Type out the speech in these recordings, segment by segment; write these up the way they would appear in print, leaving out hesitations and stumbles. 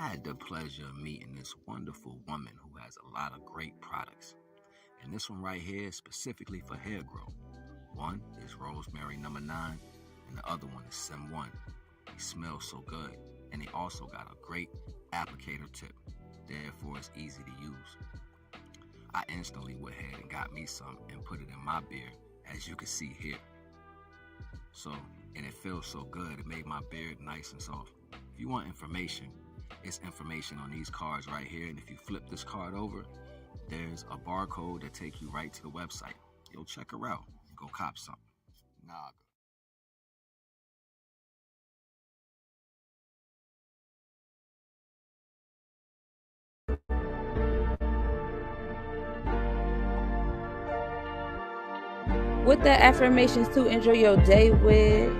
I had the pleasure of meeting this wonderful woman who has a lot of great products. And this one right here is specifically for hair growth. One is Rosemary number 9, and the other one is Sim 1. They smell so good, and they also got a great applicator tip. Therefore, it's easy to use. I instantly went ahead and got me some and put it in my beard, as you can see here. And it feels so good, it made my beard nice and soft. If you want information, it's information on these cards right here, and if you flip this card over, there's a barcode that takes you right to the website. You'll check her out. Go cop something. Naga. With the affirmations to enjoy your day with.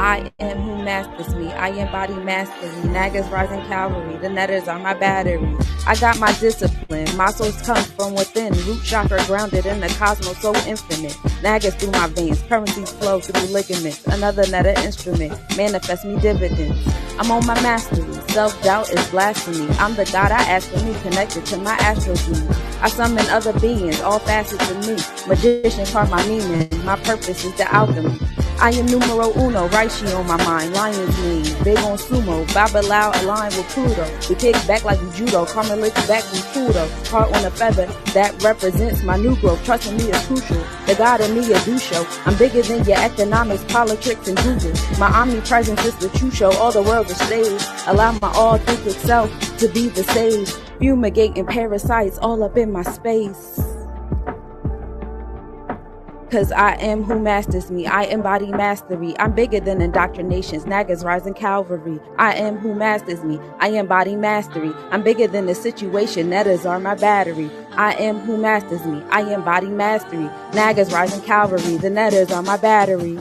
I am who masters me. I embody mastery. Naga's rising cavalry. The netters are my battery. I got my discipline. My source comes from within. Root chakra grounded in the cosmos so infinite. Nagas through my veins. Currencies flow through ligaments. Another netta instrument. Manifest me dividends. I'm on my mastery. Self-doubt is blasphemy. I'm the God I ask for me, connected to my astral being. I summon other beings, all facets of me. Magician part my meaning. My purpose is the alchemy. I am numero uno, Raishi on my mind, lion's mane, big on sumo, Babalao aligned with Pluto. We kick back like judo, karma licks back with Pluto. Heart on a feather, that represents my new growth. Trusting me is crucial, the God in me a do show. I'm bigger than your economics, politics, and Google. My omnipresence is the true show, all the world's a stage. Allow my authentic self to be the sage. Fumigating parasites all up in my space. Cause I am who masters me. I embody mastery. I'm bigger than indoctrinations. Naga's rising cavalry. I am who masters me. I embody mastery. I'm bigger than the situation. Nettas are my battery. I am who masters me. I embody mastery. Naga's rising cavalry. The nettas are my battery.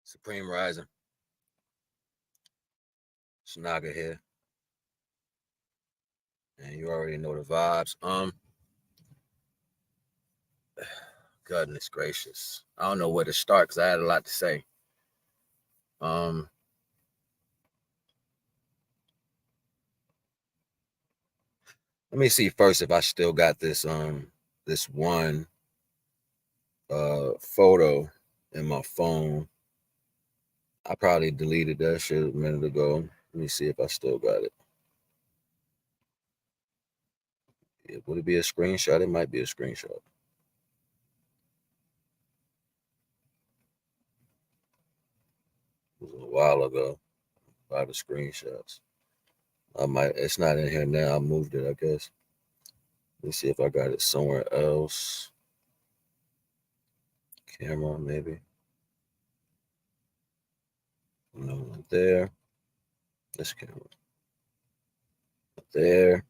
Supreme Rising. It's Naga here. And you already know the vibes. Goodness gracious. I don't know where to start because I had a lot to say. Let me see first if I still got this this one photo in my phone. I probably deleted that shit a minute ago. Let me see if I still got it. Yeah, would it be a screenshot? It might be a screenshot. It was a while ago. A lot of screenshots. It's not in here now. I moved it, I guess. Let me see if I got it somewhere else. Camera, maybe. No, there. This camera. There.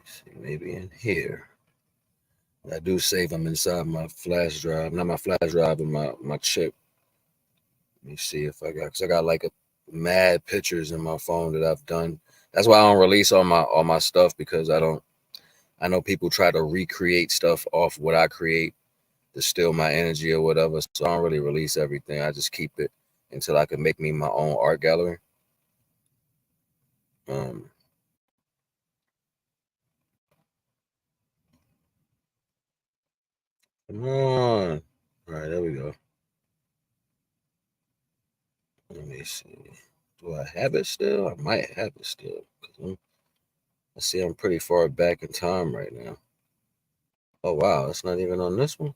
Let's see, maybe in here. I do save them inside my flash drive. Not my flash drive, but my chip. Let me see if I got, because I got like a mad pictures in my phone that I've done. That's why I don't release all my stuff, because I know people try to recreate stuff off what I create to steal my energy or whatever. So I don't really release everything. I just keep it until I can make me my own art gallery. Come on. All right, there we go. Let me see. Do I have it still? I might have it still. I see I'm pretty far back in time right now. Oh, wow. It's not even on this one.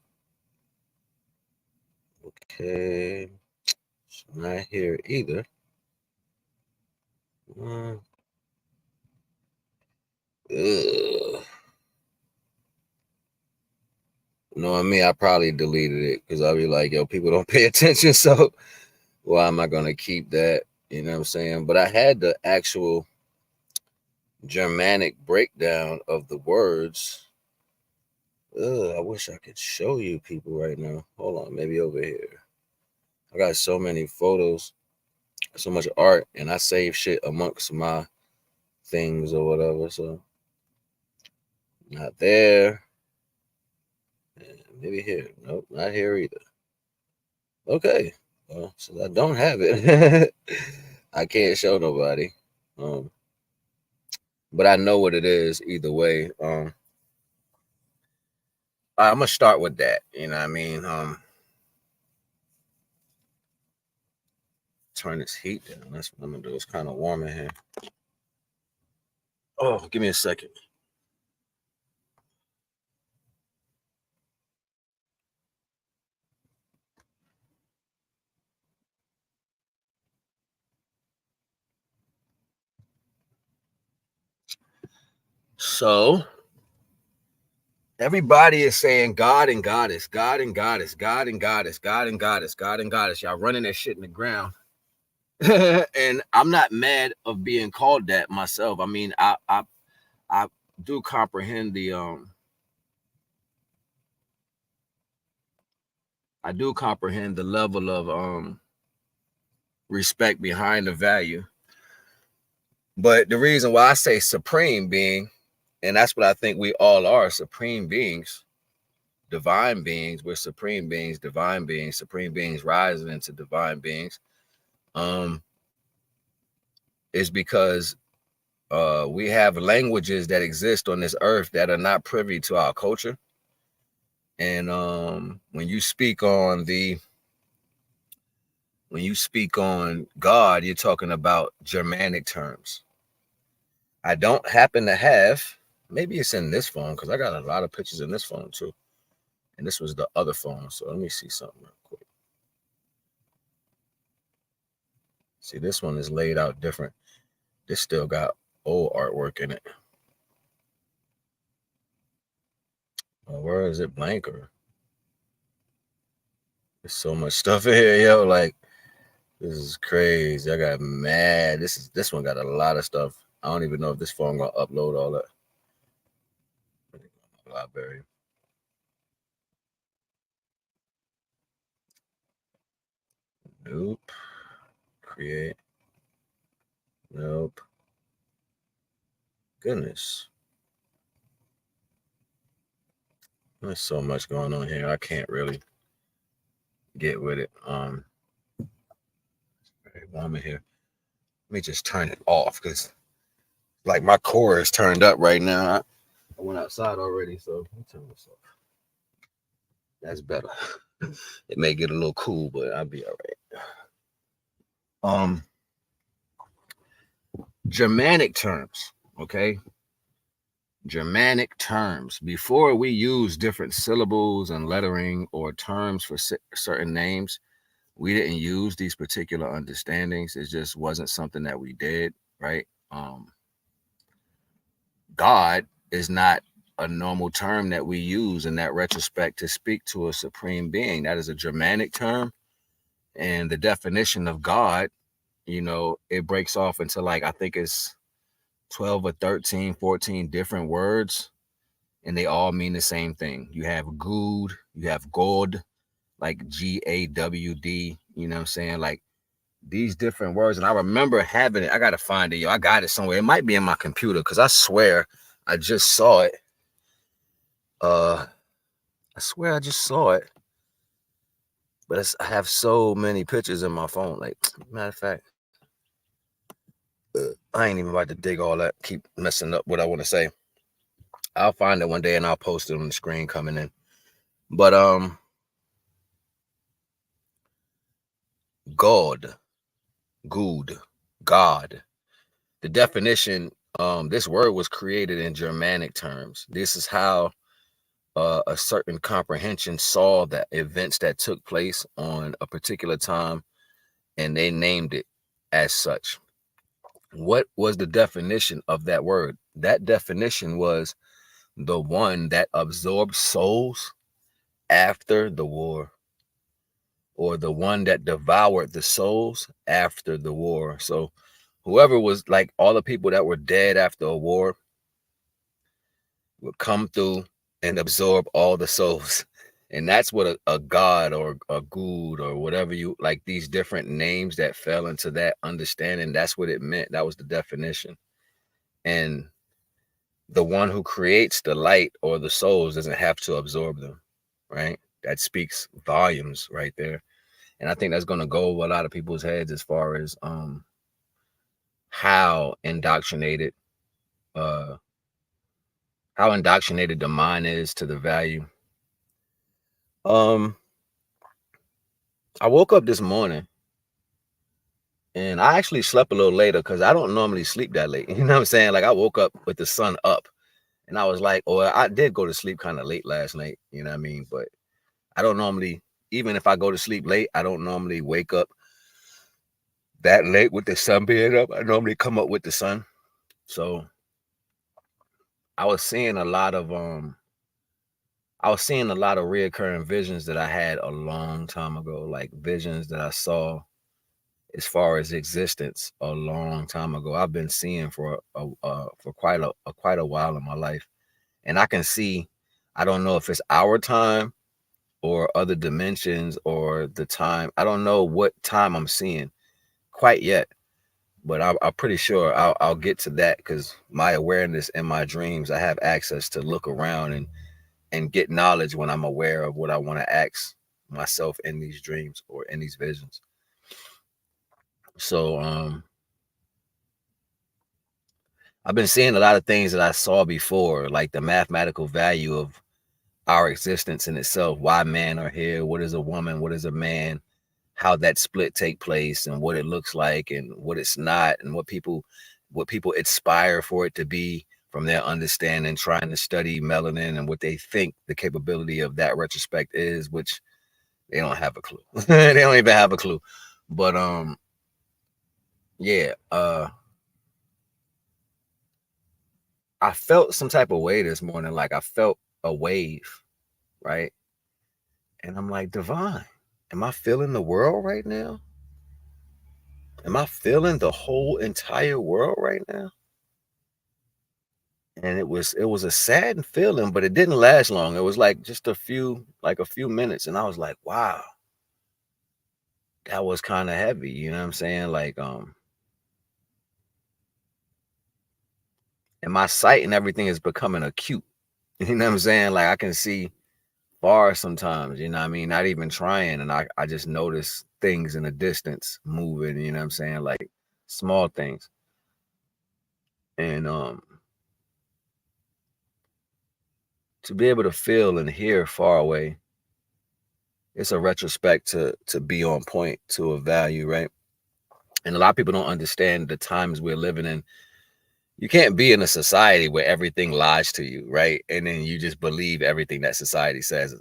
Okay. It's not here either. Ugh. Knowing me, I probably deleted it because I'll be like, yo, people don't pay attention. So why am I going to keep that? You know what I'm saying? But I had the actual Germanic breakdown of the words. I wish I could show you people right now. Hold on, maybe over here. I got so many photos, so much art, and I save shit amongst my things or whatever. So not there. Maybe here. Nope, not here either. Okay. Well, since I don't have it, I can't show nobody. But I know what it is either way. I'm gonna start with that. You know what I mean? Turn this heat down. That's what I'm gonna do. It's kind of warm in here. Oh, give me a second. So everybody is saying God and Goddess, God and Goddess, God and Goddess, God and Goddess, God and Goddess. Y'all running that shit in the ground. And I'm not mad of being called that myself. I mean, I do comprehend the level of respect behind the value. But the reason why I say supreme being, and that's what I think we all are, supreme beings, divine beings. We're supreme beings, divine beings, supreme beings rising into divine beings. Is because we have languages that exist on this earth that are not privy to our culture. And when you speak on God, you're talking about Germanic terms. I don't happen to have, maybe it's in this phone because I got a lot of pictures in this phone too. And this was the other phone. So let me see something real quick. See, this one is laid out different. This still got old artwork in it. Where is it? Blank or? There's so much stuff in here, yo. Like, this is crazy. I got mad. This one got a lot of stuff. I don't even know if this phone gonna upload all that. Library. Nope. Create. Nope. Goodness. There's so much going on here. I can't really get with it. Very warm in here. Let me just turn it off because like my core is turned up right now. I went outside already, so let me turn this off. That's better. It may get a little cool, but I'll be all right. Germanic terms, okay? Germanic terms. Before we use different syllables and lettering or terms for certain names, we didn't use these particular understandings. It just wasn't something that we did, right? God is not a normal term that we use in that retrospect to speak to a supreme being. That is a Germanic term. And the definition of God, it breaks off into like, I think it's 12 or 13, 14 different words, and they all mean the same thing. You have good, you have God, like Gawd, you know what I'm saying? Like these different words. And I remember having it. I got to find it. Yo, I got it somewhere. It might be in my computer because I swear I just saw it. I swear I just saw it. But I have so many pictures in my phone. Like, matter of fact, I ain't even about to dig all that, keep messing up what I want to say. I'll find it one day and I'll post it on the screen coming in. But God, good, God. The definition, this word was created in Germanic terms. This is how a certain comprehension saw that events that took place on a particular time, and they named it as such. What was the definition of that word? That definition was the one that absorbs souls after the war, or the one that devoured the souls after the war. So whoever was like all the people that were dead after a war would come through and absorb all the souls. And that's what a god or a good or whatever you like, these different names that fell into that understanding, that's what it meant. That was the definition. And the one who creates the light or the souls doesn't have to absorb them, right? That speaks volumes right there. And I think that's going to go over a lot of people's heads as far as how indoctrinated the mind is to the value. I woke up this morning and I actually slept a little later because I don't normally sleep that late. You know what I'm saying? Like I woke up with the sun up and I was like, or I did go to sleep kind of late last night, you know what I mean? But I don't normally, even if I go to sleep late, I don't normally wake up that late with the sun being up. I normally come up with the sun. So I was seeing a lot of reoccurring visions that I had a long time ago, like visions that I saw as far as existence a long time ago. I've been seeing for quite a while in my life, and I can see. I don't know if it's our time or other dimensions or the time. I don't know what time I'm seeing quite yet, but I'm pretty sure I'll get to that because my awareness in my dreams, I have access to look around and get knowledge when I'm aware of what I want to ask myself in these dreams or in these visions. So I've been seeing a lot of things that I saw before, like the mathematical value of our existence in itself. Why men are here, what is a woman, what is a man, how that split take place and what it looks like and what it's not, and what people aspire for it to be from their understanding, trying to study melanin and what they think the capability of that retrospect is, which they don't have a clue. They don't even have a clue. But yeah, I felt some type of way this morning. Like I felt a wave, right? And I'm like, Divine, am I feeling the world right now? Am I feeling the whole entire world right now? And it was a sad feeling, but it didn't last long. It was like just a few minutes. And I was like, wow, that was kind of heavy. You know what I'm saying? Like, and my sight and everything is becoming acute. You know what I'm saying? Like I can see far sometimes, you know what I mean? Not even trying. And I just notice things in the distance moving, you know what I'm saying? Like small things. And to be able to feel and hear far away, it's a retrospect to be on point, to a value, right? And a lot of people don't understand the times we're living in. You can't be in a society where everything lies to you, right? And then you just believe everything that society says.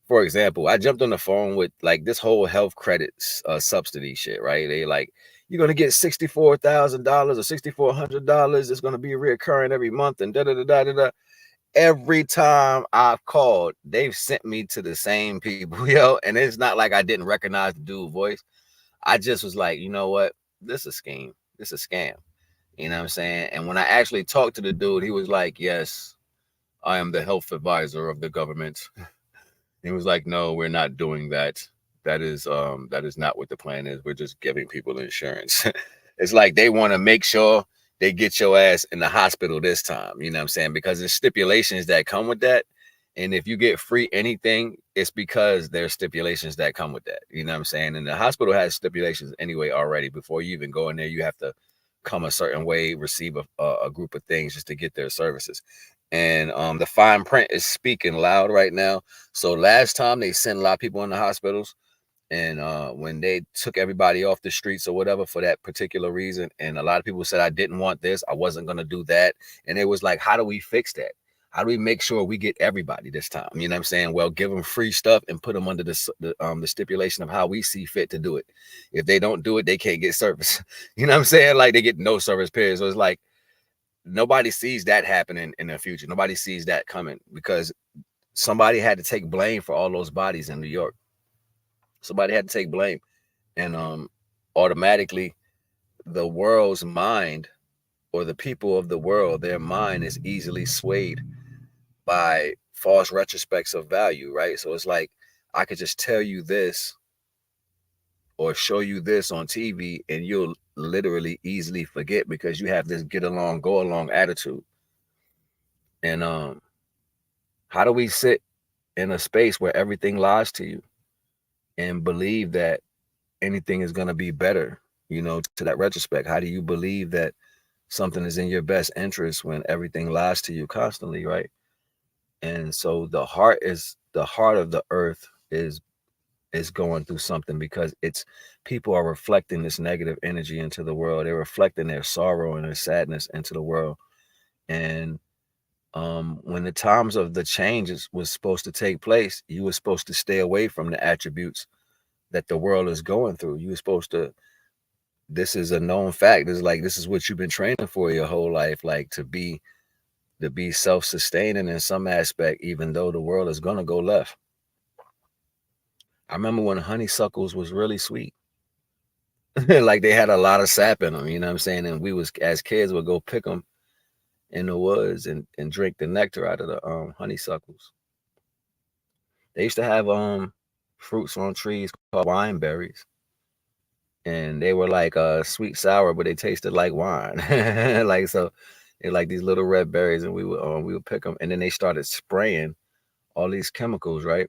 For example, I jumped on the phone with like this whole health credits subsidy shit, right? They like, you're going to get $64,000 or $6,400. It's going to be reoccurring every month and da-da-da-da-da-da. Every time I've called, they've sent me to the same people, yo. And it's not like I didn't recognize the dude's voice. I just was like, you know what? This is a scheme. This is a scam. You know what I'm saying? And when I actually talked to the dude, he was like, yes, I am the health advisor of the government. He was like, no, we're not doing that. That is not what the plan is. We're just giving people insurance. It's like they want to make sure they get your ass in the hospital this time. You know what I'm saying? Because there's stipulations that come with that. And if you get free anything, it's because there's stipulations that come with that. You know what I'm saying? And the hospital has stipulations anyway already. Before you even go in there, you have to come a certain way, receive a group of things just to get their services. And the fine print is speaking loud right now. So last time they sent a lot of people in the hospitals, and when they took everybody off the streets or whatever for that particular reason, and a lot of people said, I didn't want this, I wasn't going to do that. And it was like, how do we fix that? How do we make sure we get everybody this time? You know what I'm saying? Well, give them free stuff and put them under the stipulation of how we see fit to do it. If they don't do it, they can't get service. You know what I'm saying? Like they get no service period. So it's like, nobody sees that happening in the future. Nobody sees that coming because somebody had to take blame for all those bodies in New York. Somebody had to take blame, and automatically the world's mind, or the people of the world, their mind is easily swayed by false retrospects of value, right? So it's like I could just tell you this or show you this on TV, and you'll literally easily forget because you have this get along, go along attitude. And how do we sit in a space where everything lies to you and believe that anything is going to be better, to that retrospect? How do you believe that something is in your best interest when everything lies to you constantly, right? And so the heart of the earth is going through something, because it's people are reflecting this negative energy into the world. They're reflecting their sorrow and their sadness into the world. And when the times of the changes was supposed to take place, you were supposed to stay away from the attributes that the world is going through. You were supposed to, this is a known fact. It's like, this is what you've been training for your whole life, like to be self-sustaining in some aspect, even though the world is going to go left. I remember when honeysuckles was really sweet. Like they had a lot of sap in them, you know what I'm saying? And we was, as kids, would go pick them in the woods and drink the nectar out of the honeysuckles. They used to have fruits on trees called wine berries, and they were like sweet sour, but they tasted like wine. Like, so they're like these little red berries, and we would pick them, and then they started spraying all these chemicals, right?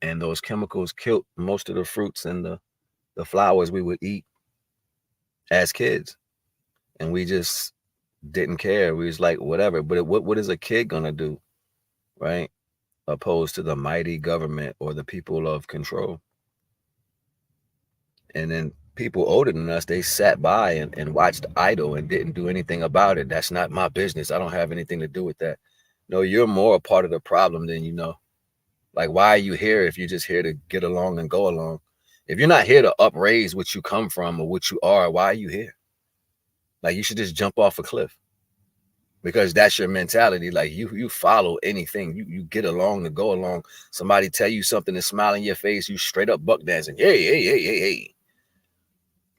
And those chemicals killed most of the fruits and the flowers we would eat as kids, and we just didn't care. We was like, whatever. But what is a kid gonna do, right? Opposed to the mighty government or the people of control. And then people older than us, they sat by and watched idle and didn't do anything about it. That's not my business. I don't have anything to do with that. No, you're more a part of the problem than you know. Like, why are you here if you're just here to get along and go along? If you're not here to upraise what you come from or what you are, why are you here? Like, you should just jump off a cliff, because that's your mentality. Like, you follow anything. You get along to go along. Somebody tell you something and smile in your face, you straight up buck dancing. Hey.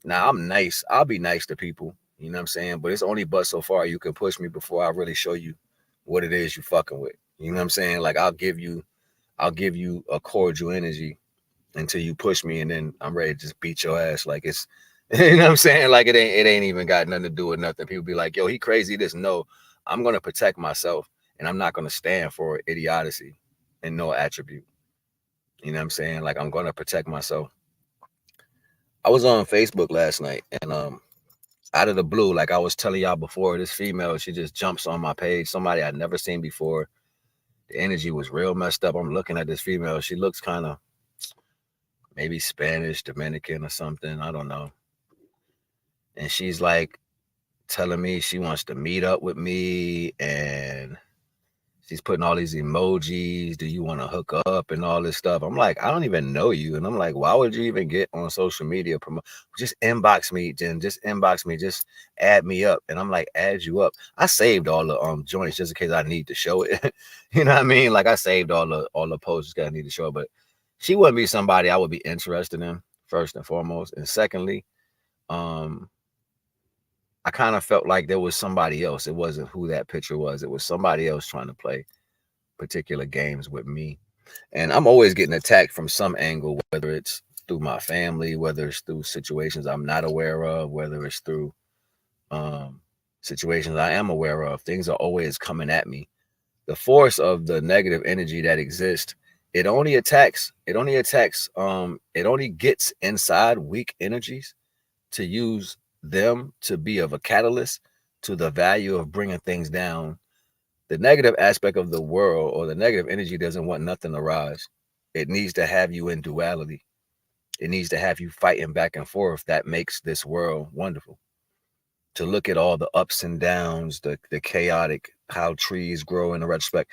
Now, I'm nice. I'll be nice to people. You know what I'm saying? But it's only but so far you can push me before I really show you what it is you fucking with. You know what I'm saying? Like, I'll give you a cordial energy until you push me, and then I'm ready to just beat your ass. Like, it's, you know what I'm saying? Like, it ain't even got nothing to do with nothing. People be like, yo, he crazy this. No, I'm going to protect myself, and I'm not going to stand for idiocy and no attribute. You know what I'm saying? Like, I'm going to protect myself. I was on Facebook last night, and out of the blue, like I was telling y'all before, this female, she just jumps on my page. Somebody I'd never seen before. The energy was real messed up. I'm looking at this female. She looks kind of maybe Spanish, Dominican or something. I don't know. And she's like telling me she wants to meet up with me, and she's putting all these emojis. Do you want to hook up and all this stuff? I'm like, I don't even know you. And I'm like, why would you even get on social media? Just inbox me, Jen. Just inbox me. Just add me up. And I'm like, add you up. I saved all the joints just in case I need to show it. You know what I mean? Like, I saved all the posts because I need to show it. But she wouldn't be somebody I would be interested in, first and foremost. And secondly, I kind of felt like there was somebody else. It wasn't who that picture was. It was somebody else trying to play particular games with me. And I'm always getting attacked from some angle, whether it's through my family, whether it's through situations I'm not aware of, whether it's through situations I am aware of. Things are always coming at me. The force of the negative energy that exists, it only gets inside weak energies to use them to be of a catalyst to the value of bringing things down. The negative aspect of the world, or the negative energy, doesn't want nothing to rise. It needs to have you in duality. It needs to have you fighting back and forth. That makes this world wonderful. To look at all the ups and downs, the chaotic, how trees grow in a retrospect.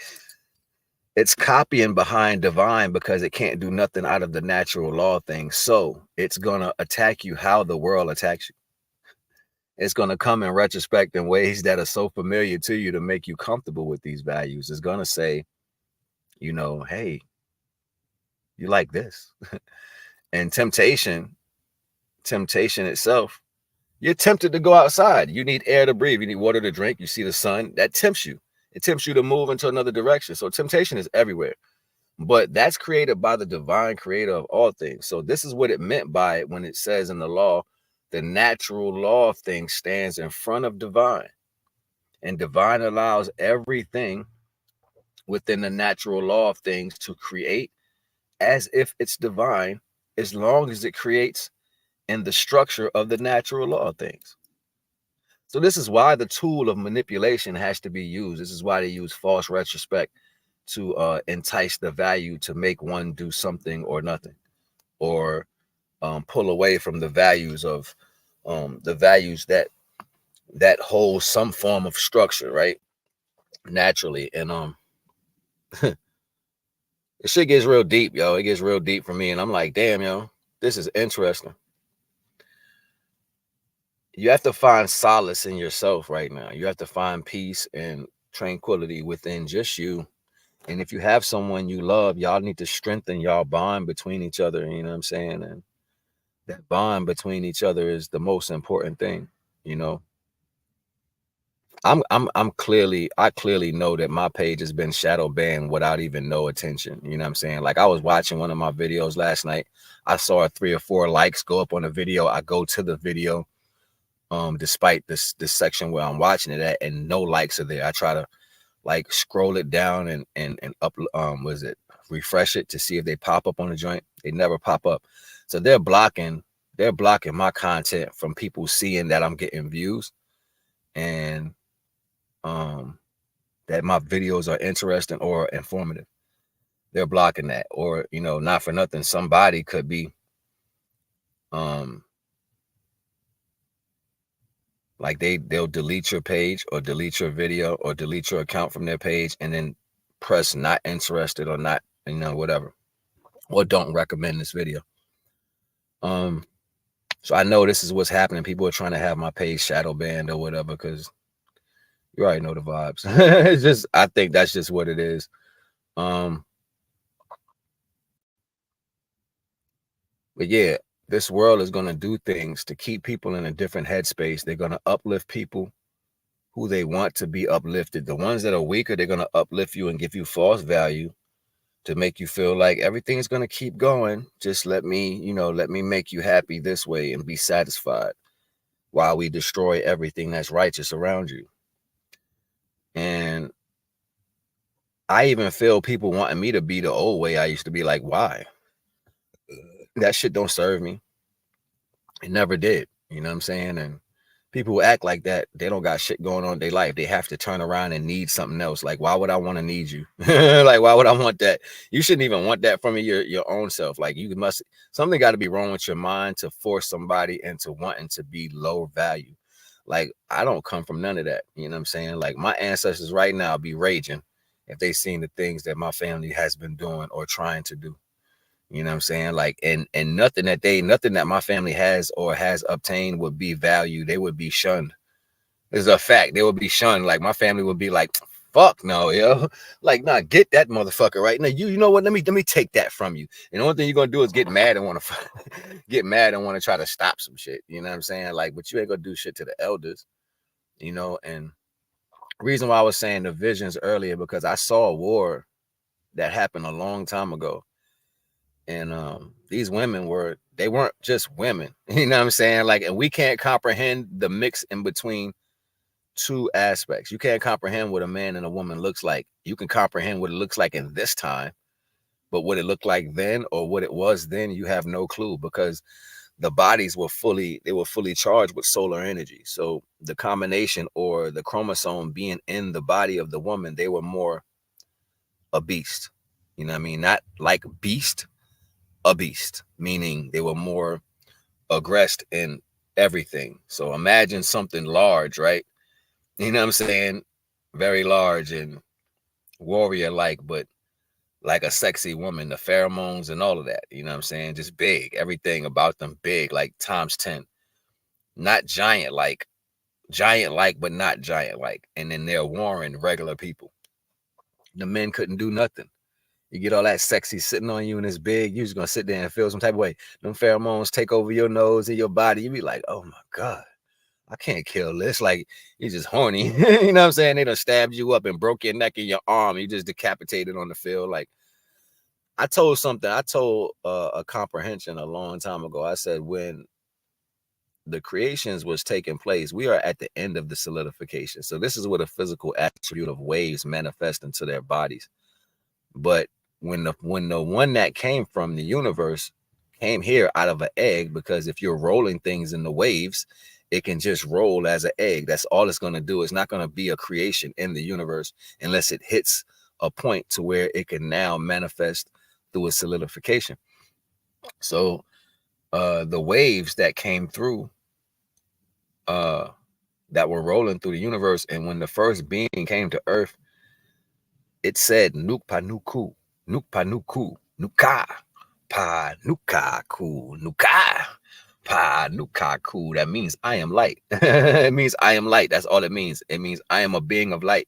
It's copying behind divine because it can't do nothing out of the natural law thing. So it's going to attack you how the world attacks you. it's going to come in retrospect in ways that are so familiar to you to make you comfortable with these values. It's going to say, you know, hey, you like this. And temptation itself, you're tempted to go outside. You need air to breathe. You need water to drink. You see the sun. That tempts you. It tempts you to move into another direction. So temptation is everywhere. But that's created by the divine creator of all things. So this is what it meant by it when it says in the law, the natural law of things stands in front of divine. And divine allows everything within the natural law of things to create as if it's divine, as long as it creates in the structure of the natural law of things. So this is why the tool of manipulation has to be used. This is why they use false retrospect to entice the value to make one do something or nothing, or pull away from the values of the values that hold some form of structure, right? Naturally. And the shit gets real deep, yo. It gets real deep for me. And I'm like, damn, yo, this is interesting. You have to find solace in yourself right now. You have to find peace and tranquility within just you. And if you have someone you love, y'all need to strengthen y'all bond between each other. You know what I'm saying? And that bond between each other is the most important thing. You know, I clearly know that my page has been shadow banned without even no attention. You know what I'm saying? Like, I was watching one of my videos last night. I saw 3 or 4 likes go up on the video. I go to the video, despite this section where I'm watching it at, and no likes are there. I try to like scroll it down and up, refresh it to see if they pop up on the joint. They never pop up. So they're blocking my content from people seeing that I'm getting views and that my videos are interesting or informative. They're blocking that. Or, you know, not for nothing, somebody could be like they'll delete your page or delete your video or delete your account from their page and then press not interested or not, you know, whatever, or don't recommend this video. So I know this is what's happening. People are trying to have my page shadow banned or whatever, because you already know the vibes. It's just, I think that's just what it is. But yeah, this world is going to do things to keep people in a different headspace. They're going to uplift people who they want to be uplifted. The ones that are weaker, they're going to uplift you and give you false value to make you feel like everything's going to keep going. Just let me make you happy this way and be satisfied while we destroy everything that's righteous around you. And I even feel people wanting me to be the old way I used to be. Like, why? That shit don't serve me. It never did. You know what I'm saying? And people who act like that, they don't got shit going on in their life. They have to turn around and need something else. Like, why would I want to need you? Like, why would I want that? You shouldn't even want that from your own self. Like, something got to be wrong with your mind to force somebody into wanting to be low value. Like, I don't come from none of that. You know what I'm saying? Like, my ancestors right now be raging if they seen the things that my family has been doing or trying to do. You know what I'm saying? Like, and nothing that my family has or has obtained would be valued. They would be shunned. It's a fact. They would be shunned. Like, my family would be like, fuck no, yo. Like, nah, get that motherfucker right now. You know what? Let me take that from you. And the only thing you're gonna do is get mad and want to get mad and want to try to stop some shit. You know what I'm saying? Like, but you ain't gonna do shit to the elders, you know. And reason why I was saying the visions earlier, because I saw a war that happened a long time ago. And these women weren't just women, you know what I'm saying? Like, and we can't comprehend the mix in between two aspects. You can't comprehend what a man and a woman looks like. You can comprehend what it looks like in this time, but what it looked like then or what it was then, you have no clue, because the bodies were fully charged with solar energy. So the combination or the chromosome being in the body of the woman, they were more a beast. You know what I mean? Not like beast, a beast, meaning they were more aggressed in everything. So imagine something large, right? You know what I'm saying? Very large and warrior-like, but like a sexy woman, the pheromones and all of that. You know what I'm saying? Just big. Everything about them big, like times 10. Not giant, like giant-like, but not giant-like. And then they're warring regular people. The men couldn't do nothing. You get all that sexy sitting on you and it's big, you're just gonna sit there and feel some type of way. Them pheromones take over your nose and your body. You be like, oh my God, I can't kill this. Like, you're just horny. You know what I'm saying? They done stabbed you up and broke your neck and your arm. You just decapitated on the field. Like, I told a comprehension a long time ago. I said, when the creations was taking place, we are at the end of the solidification. So this is what a physical attribute of waves manifest into their bodies. But when the one that came from the universe came here out of an egg, because if you're rolling things in the waves, it can just roll as an egg. That's all it's going to do. It's not going to be a creation in the universe unless it hits a point to where it can now manifest through a solidification. So the waves that came through, that were rolling through the universe, and when the first being came to Earth, it said Nukpanuku, Nukpanuku, Nuka, Pa Nukaku, Nuka, Pa Nukaku. That means I am light. It means I am light. That's all it means. It means I am a being of light.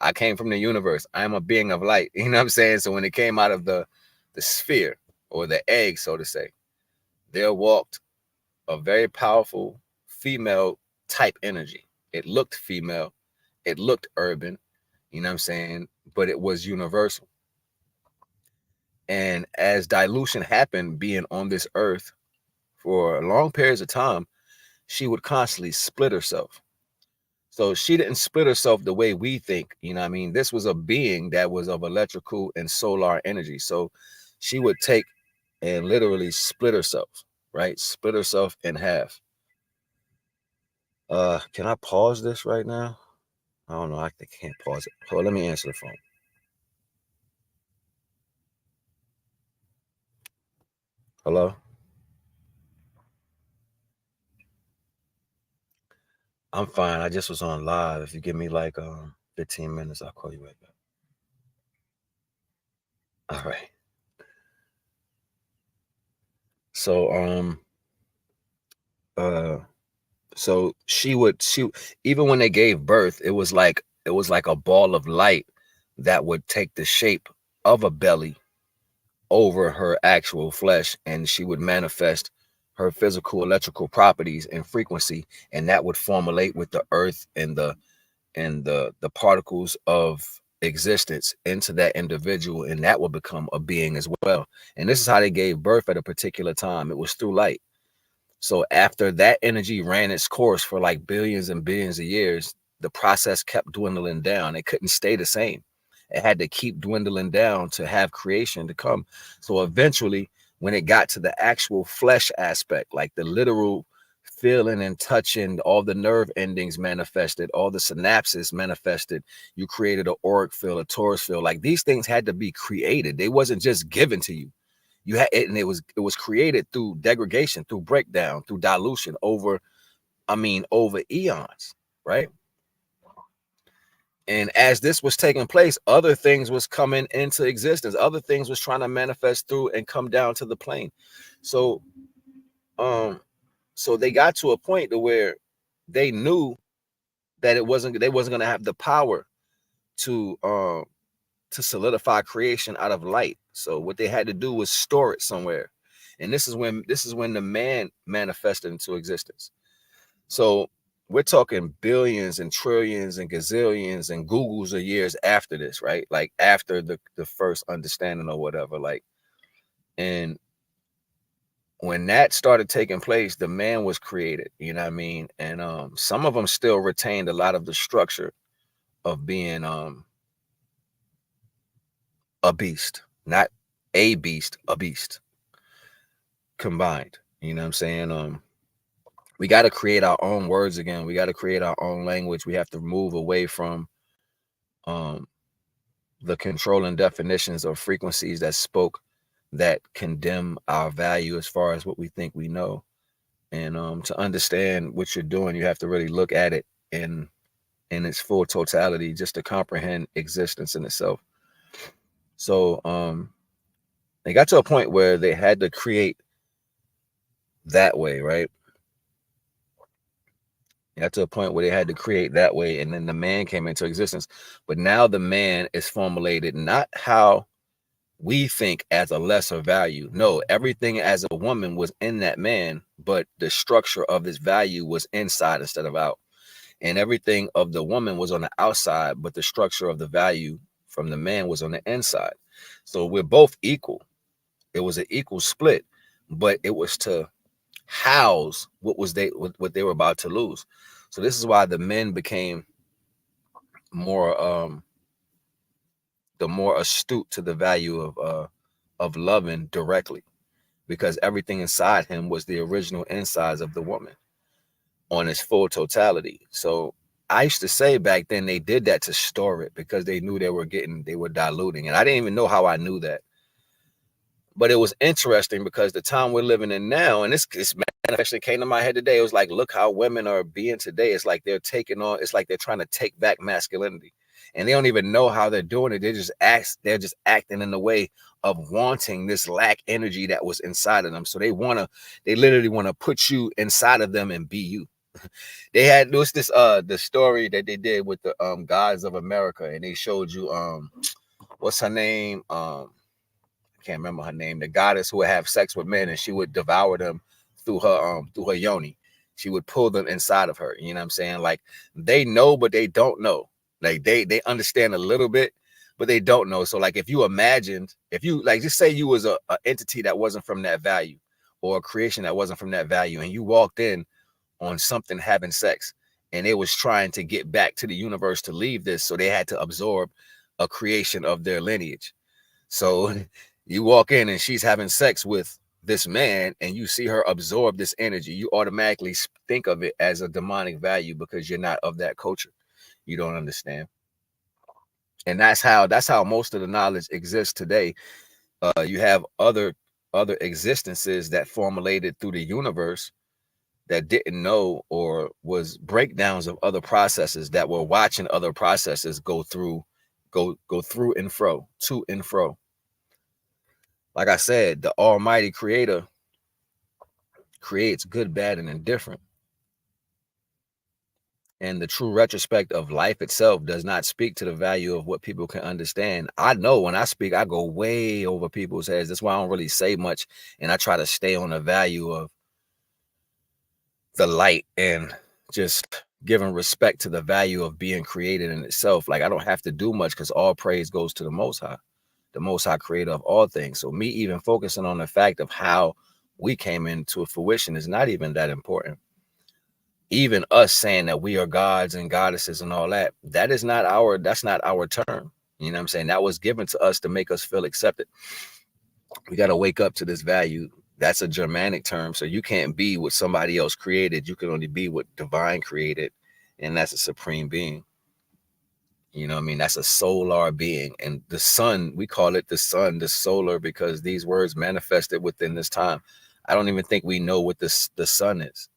I came from the universe. I am a being of light. You know what I'm saying? So when it came out of the sphere or the egg, so to say, there walked a very powerful female type energy. It looked female. It looked urban. You know what I'm saying? But it was universal. And as dilution happened, being on this earth for long periods of time, she would constantly split herself. So she didn't split herself the way we think. You know what I mean? This was a being that was of electrical and solar energy. So she would take and literally split herself, right? Split herself in half. Can I pause this right now? I don't know. I can't pause it. So let me answer the phone. Hello? I'm fine. I just was on live. If you give me like 15 minutes, I'll call you right back. All right. So so she even when they gave birth, it was like a ball of light that would take the shape of a belly over her actual flesh, and she would manifest her physical electrical properties and frequency, and that would formulate with the earth and the particles of existence into that individual, and that will become a being as well. And this is how they gave birth at a particular time. It was through light. So after that energy ran its course for like billions and billions of years, the process kept dwindling down. It couldn't stay the same. It had to keep dwindling down to have creation to come. So eventually, when it got to the actual flesh aspect, like the literal feeling and touching, all the nerve endings manifested, all the synapses manifested, you created an auric field, a torus field. Like, these things had to be created. They wasn't just given to you. You had it, and it was created through degradation, through breakdown, through dilution over eons, right? And as this was taking place, other things was coming into existence. Other things was trying to manifest through and come down to the plane. So so they got to a point to where they knew that they wasn't going to have the power to solidify creation out of light. So what they had to do was store it somewhere. And this is when the man manifested into existence. So we're talking billions and trillions and gazillions and Googles of years after this, right? Like after the first understanding or whatever. Like, and when that started taking place, the man was created, you know what I mean? And some of them still retained a lot of the structure of being a beast, not a beast, a beast combined. You know what I'm saying? We got to create our own words again. We got to create our own language. We have to move away from the controlling definitions of frequencies that spoke that condemn our value as far as what we think we know. And to understand what you're doing, you have to really look at it in its full totality, just to comprehend existence in itself. So they got to a point where they had to create that way, right? Got to a point where they had to create that way, and then the man came into existence. But now the man is formulated not how we think as a lesser value. No, everything as a woman was in that man, but the structure of his value was inside instead of out. And everything of the woman was on the outside, but the structure of the value from the man was on the inside. So we're both equal. It was an equal split, but it was to house what they were about to lose. So this is why the men became more the more astute to the value of loving directly, because everything inside him was the original insides of the woman on its full totality. So I used to say back then they did that to store it because they knew they were diluting. And I didn't even know how I knew that. But it was interesting because the time we're living in now, and this actually came to my head today. It was like, look how women are being today. It's like they're taking on, it's like they're trying to take back masculinity. And they don't even know how they're doing it. They're just acting in the way of wanting this lack energy that was inside of them. So they literally want to put you inside of them and be you. They had the story that they did with the Gods of America, and they showed you what's her name? I can't remember her name. The goddess who would have sex with men and she would devour them through her yoni. She would pull them inside of her. You know what I'm saying? Like they know, but they don't know. Like they understand a little bit, but they don't know. So like if you like just say you was a entity that wasn't from that value, or a creation that wasn't from that value, and you walked in on something having sex, and they was trying to get back to the universe to leave this, so they had to absorb a creation of their lineage. So you walk in and she's having sex with this man and you see her absorb this energy, you automatically think of it as a demonic value because you're not of that culture. You don't understand. And that's how most of the knowledge exists today. You have other existences that formulated through the universe that didn't know, or was breakdowns of other processes that were watching other processes go through and fro, to and fro. Like I said, the Almighty Creator creates good, bad, and indifferent. And the true retrospect of life itself does not speak to the value of what people can understand. I know when I speak, I go way over people's heads. That's why I don't really say much. And I try to stay on the value of the light and just giving respect to the value of being created in itself. Like I don't have to do much because all praise goes to the Most High creator of all things. So me even focusing on the fact of how we came into fruition is not even that important. Even us saying that we are gods and goddesses and all that, that's not our term. You know what I'm saying? That was given to us to make us feel accepted. We got to wake up to this value. That's a Germanic term. So you can't be what somebody else created. You can only be what divine created. And that's a supreme being. You know what I mean? That's a solar being. And the sun, we call it the sun, the solar, because these words manifested within this time. I don't even think we know what the sun is.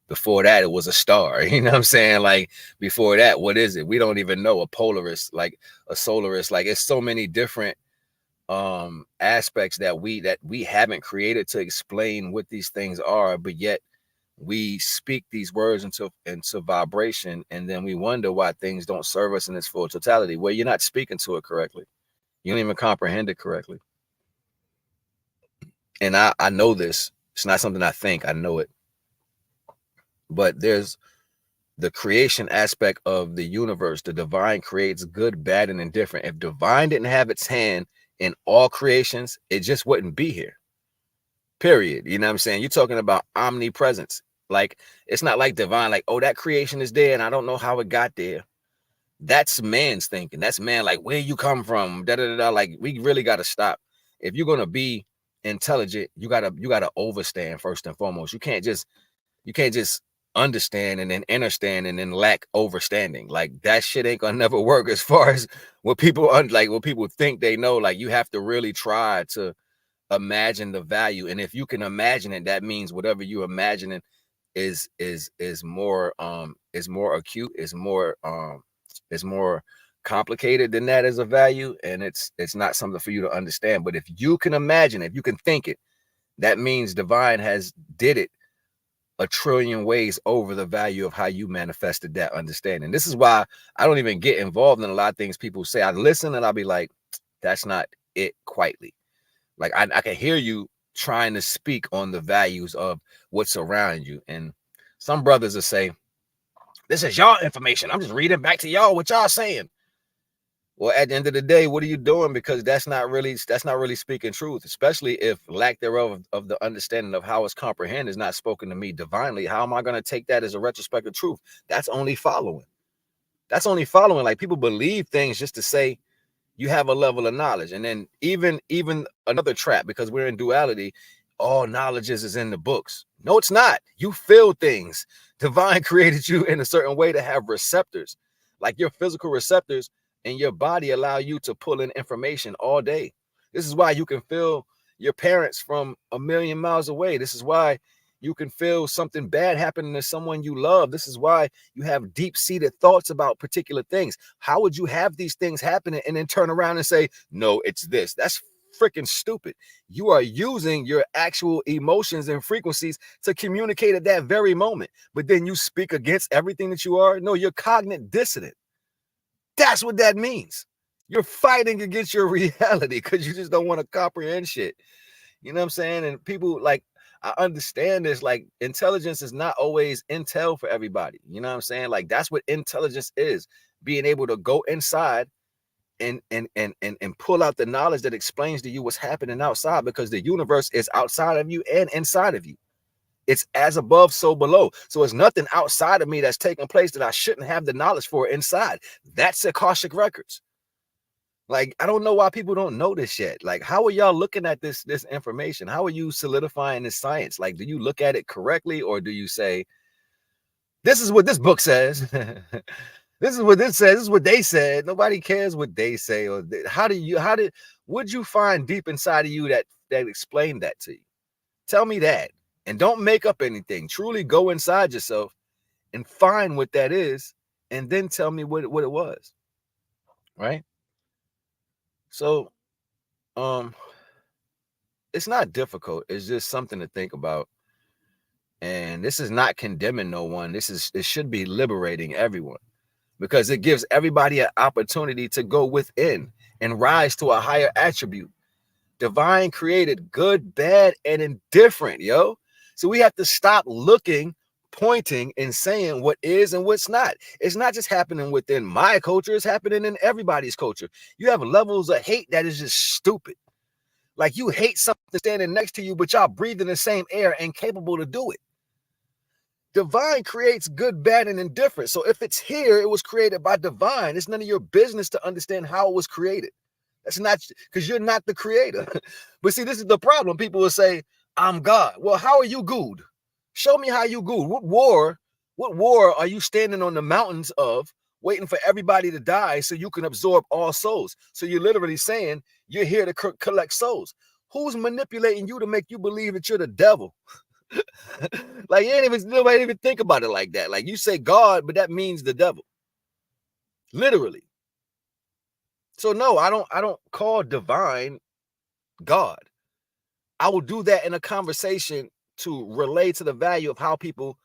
Before that, it was a star. You know what I'm saying? Like before that, what is it? We don't even know. A polarist, like a solarist, like it's so many different aspects that we haven't created to explain what these things are, but yet we speak these words into vibration, and then we wonder why things don't serve us in its full totality. Well, you're not speaking to it correctly. You don't even comprehend it correctly. And I know this. It's not something I think. I know it. But there's the creation aspect of the universe. The divine creates good, bad, and indifferent. If divine didn't have its hand in all creations, it just wouldn't be here. Period. You know what I'm saying? You're talking about omnipresence. Like, it's not like divine, like, oh, that creation is there and I don't know how it got there. That's man's thinking. That's man, like, where you come from, Like, we really got to stop. If you're going to be intelligent, you got to overstand first and foremost. You can't just understand and then understand and then lack overstanding. Like, that shit ain't gonna never work as far as what people what people think they know. Like, you have to really try to imagine the value. And if you can imagine it, that means whatever you imagining is more acute, is more complicated than that as a value, and it's not something for you to understand. But if you can imagine it, if you can think it, that means divine has did it a trillion ways over the value of how you manifested that understanding. This is why I don't even get involved in a lot of things people say. I listen and I'll be like, that's not it quietly. Like I can hear you trying to speak on the values of what's around you. And some brothers will say, this is y'all information. I'm just reading back to y'all what y'all saying. Well, at the end of the day, what are you doing? Because that's not really speaking truth, especially if lack thereof of the understanding of how it's comprehended is not spoken to me divinely. How am I going to take that as a retrospective truth? That's only following. Like people believe things just to say you have a level of knowledge. And then even another trap, because we're in duality, all knowledge is in the books. No, it's not. You feel things. Divine created you in a certain way to have receptors, like your physical receptors in your body allow you to pull in information all day. This is why you can feel your parents from a million miles away. This is why you can feel something bad happening to someone you love. This is why you have deep-seated thoughts about particular things. How would you have these things happening and then turn around and say, no, it's this? That's freaking stupid. You are using your actual emotions and frequencies to communicate at that very moment. But then you speak against everything that you are. No, you're cognitive dissonant. That's what that means. You're fighting against your reality because you just don't want to comprehend shit. You know what I'm saying? And people like, I understand this, like intelligence is not always intel for everybody. You know what I'm saying? Like that's what intelligence is, being able to go inside and pull out the knowledge that explains to you what's happening outside, because the universe is outside of you and inside of you. It's as above, so below. So it's nothing outside of me that's taking place that I shouldn't have the knowledge for inside. That's Akashic records. Like, I don't know why people don't know this yet. Like, how are y'all looking at this information? How are you solidifying this science? Like, do you look at it correctly, or do you say, this is what this book says? This is what this says. This is what they said. Nobody cares what they say. Or would you find deep inside of you that explained that to you? Tell me that. And don't make up anything. Truly go inside yourself and find what that is, and then tell me what it was. Right? So, it's not difficult. It's just something to think about. And this is not condemning no one. It should be liberating everyone, because it gives everybody an opportunity to go within and rise to a higher attribute. Divine created good, bad, and indifferent, yo. So we have to stop looking, pointing, and saying what is and what's not. It's not just happening within my culture. It's happening in everybody's culture. You have levels of hate that is just stupid. Like you hate something standing next to you, but y'all breathing the same air and capable to do it. Divine creates good, bad, and indifferent. So if it's here, it was created by divine. It's none of your business to understand how it was created. That's not, because you're not the creator. But see, this is the problem. People will say, I'm God. Well, how are you good? Show me how you good. What war are you standing on the mountains of, waiting for everybody to die so you can absorb all souls? So you're literally saying you're here to collect souls. Who's manipulating you to make you believe that you're the devil? Like nobody even think about it like that. Like you say God, but that means the devil. Literally. So no, I don't call divine God. I will do that in a conversation to relate to the value of how people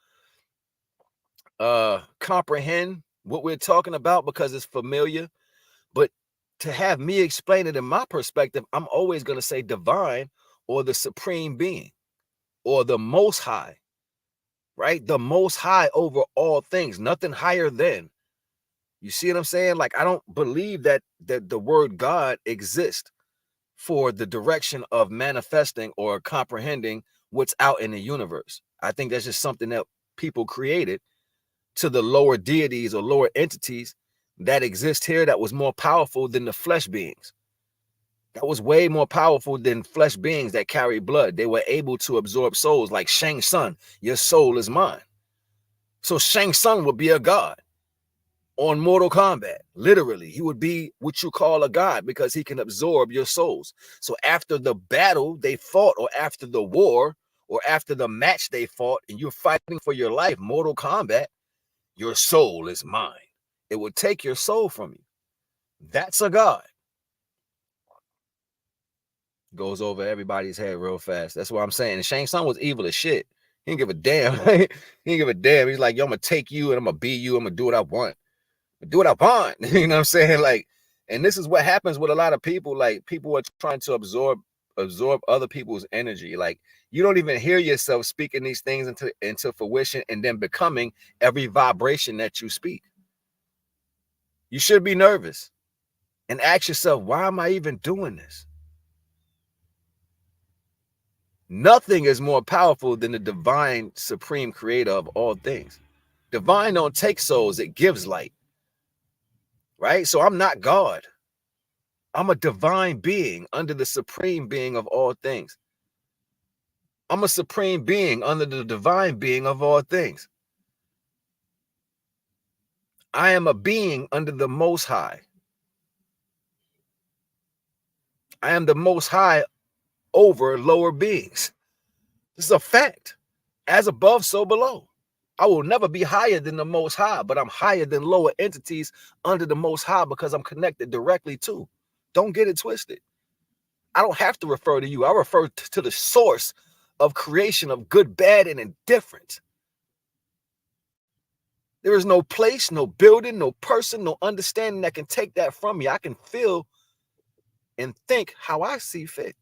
comprehend what we're talking about, because it's familiar. But to have me explain it in my perspective, I'm always going to say divine, or the supreme being, or the most high, right? The most high over all things, nothing higher than. You see what I'm saying? Like, I don't believe that the word God exists for the direction of manifesting or comprehending what's out in the universe. I think that's just something that people created to the lower deities or lower entities that exist here, that was more powerful than the flesh beings. That was way more powerful than flesh beings that carry blood. They were able to absorb souls, like Shang Tsung. Your soul is mine. So Shang Tsung would be a god on Mortal Kombat. Literally, he would be what you call a god, because he can absorb your souls. So after the battle they fought, or after the war, or after the match they fought, and you're fighting for your life, Mortal Kombat, your soul is mine. It would take your soul from you. That's a god. Goes over everybody's head real fast. That's what I'm saying. And Shang Tsung was evil as shit. He didn't give a damn. He didn't give a damn. He's like, yo, I'm gonna take you and I'm gonna be you. I'm gonna do what I want. Do what I want. You know what I'm saying? Like, and this is what happens with a lot of people. Like, people are trying to absorb other people's energy. Like, you don't even hear yourself speaking these things into fruition and then becoming every vibration that you speak. You should be nervous and ask yourself, why am I even doing this? Nothing is more powerful than the divine supreme creator of all things. Divine don't take souls, it gives light. Right? So I'm not God. I'm a divine being under the supreme being of all things. I'm a supreme being under the divine being of all things. I am a being under the Most High. I am the Most High over lower beings. This is a fact. As above, so below. I will never be higher than the Most High, but I'm higher than lower entities under the Most High because I'm connected directly to. Don't get it twisted. I don't have to refer to you. I refer to the source of creation of good, bad, and indifferent. There is no place, no building, no person, no understanding that can take that from me. I can feel and think how I see fit.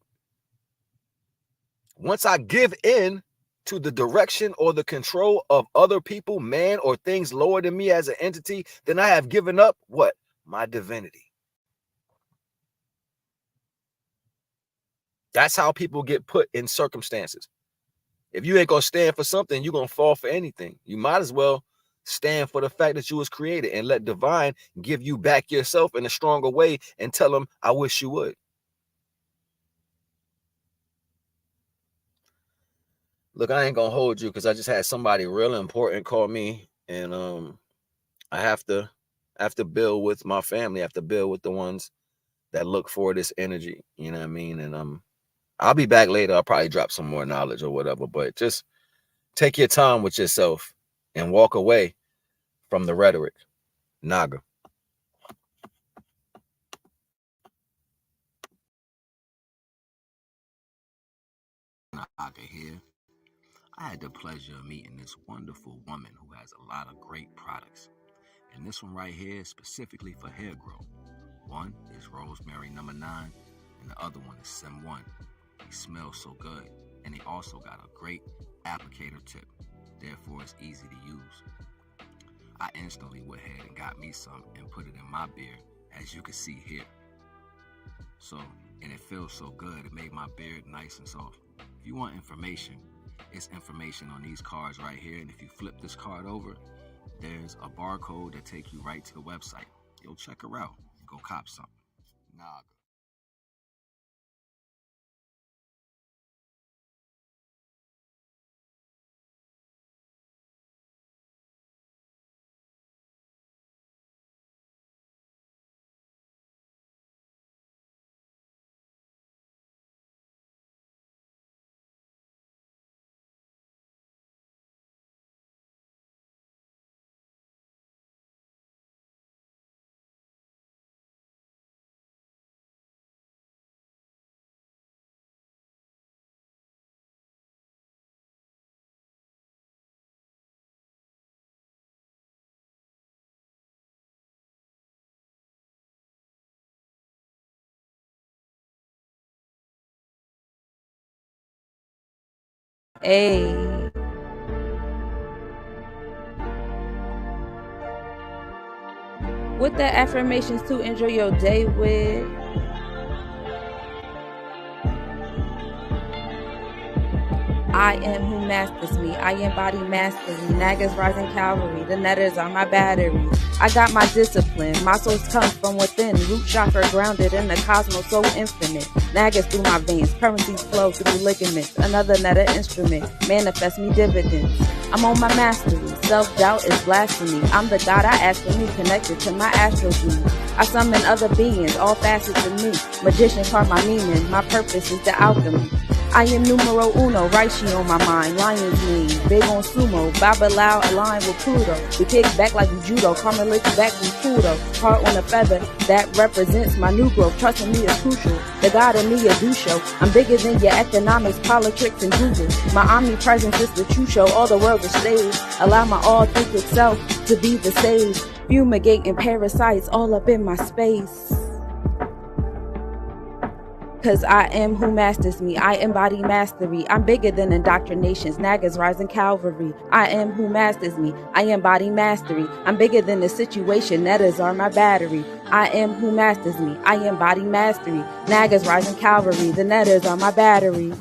Once I give in to the direction or the control of other people, man, or things lower than me as an entity, then I have given up what? My divinity. That's how people get put in circumstances. If you ain't gonna stand for something, you're gonna fall for anything. You might as well stand for the fact that you was created and let divine give you back yourself in a stronger way and tell them, I wish you would. Look, I ain't gonna hold you because I just had somebody real important call me, and I have to build with my family. I have to build with the ones that look for this energy. You know what I mean? And I'll be back later. I'll probably drop some more knowledge or whatever, but just take your time with yourself and walk away from the rhetoric. Naga. Naga here. I had the pleasure of meeting this wonderful woman who has a lot of great products. And this one right here is specifically for hair growth. One is Rosemary number 9, and the other one is Sim 1. They smell so good, and they also got a great applicator tip. Therefore, it's easy to use. I instantly went ahead and got me some and put it in my beard, as you can see here. So, and it feels so good, it made my beard nice and soft. If you want information, it's information on these cards right here, and if you flip this card over, there's a barcode that takes you right to the website. You'll check her out. Go cop something. Naga. Hey. With the affirmations to enjoy your day with. I am who masters me. I embody mastery. Naga's rising cavalry. The netters are my batteries. I got my discipline. My source comes from within. Root chakra grounded in the cosmos so infinite. Nagas through my veins. Currencies flow through ligaments. Another netta instrument. Manifest me dividends. I'm on my mastery. Self-doubt is blasphemy. I'm the God I ask for me, connected to my astral dream. I summon other beings, all facets of me. Magician carve my meaning. My purpose is the alchemy. I am numero uno, Raishi on my mind, Lion's mane, big on sumo, Babalao aligned with Pluto. We kick back like we judo, karma licks back with Pluto. Heart on a feather, that represents my new growth. Trusting me is crucial, the God in me is do show. I'm bigger than your economics, politics, and Google. My omnipresence is the true show, all the world is stage. Allow my authentic self to be the sage. Fumigating parasites all up in my space. Cause I am who masters me, I embody mastery. I'm bigger than indoctrinations, Naga's rising cavalry. I am who masters me, I embody mastery. I'm bigger than the situation, netters are my battery. I am who masters me, I embody mastery. Naga's rising cavalry, the netters are my battery.